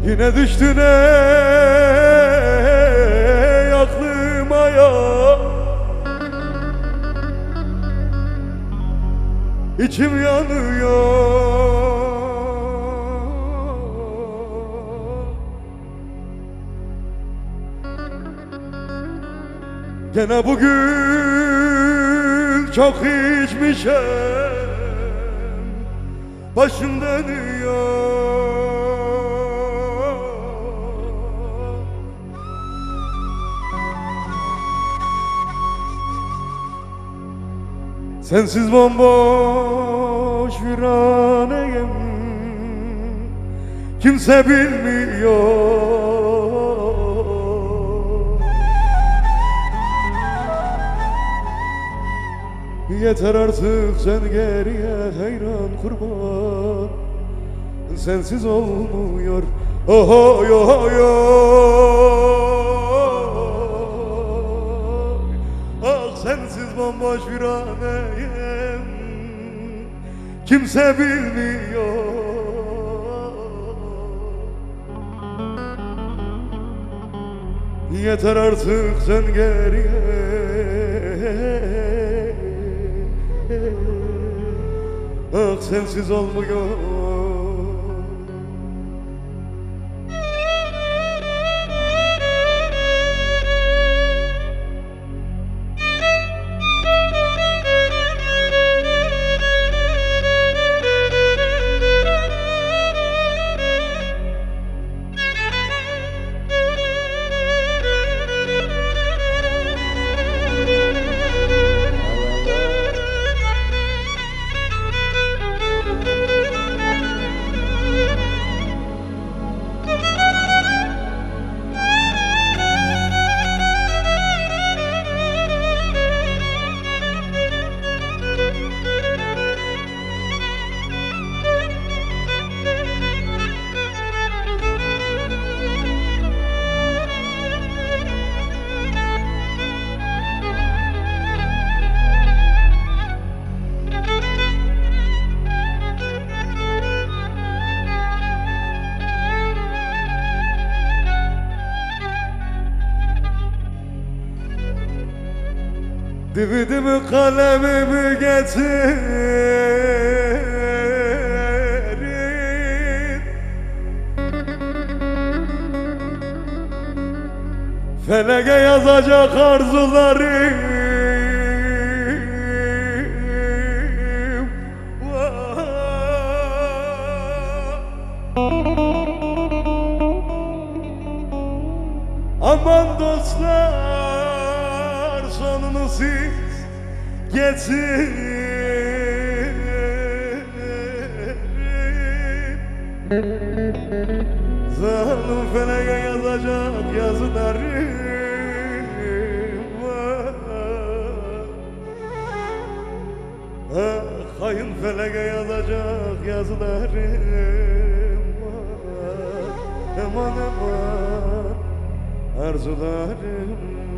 Yine düştün ey aklıma ya, İçim yanıyor. Gene bugün çok içmişim, başım dönüyor. Sensiz bomboş viraneyim, kimse bilmiyor. Yeter artık sen geriye hayran kurban, sensiz olmuyor. Oho yo yo. Ah sensiz bomboş viraneyim, kimse bilmiyor. Yeter artık sen geriye, ah sensiz olmuyor. Dibi dibi kalemimi getirin, feleke yazacak arzularım. Aman dostlar, sonunu siz getirin. Zalim feleke yazacak yazılarım. Ah hain feleke yazacak yazılarım. Aman aman arzularım.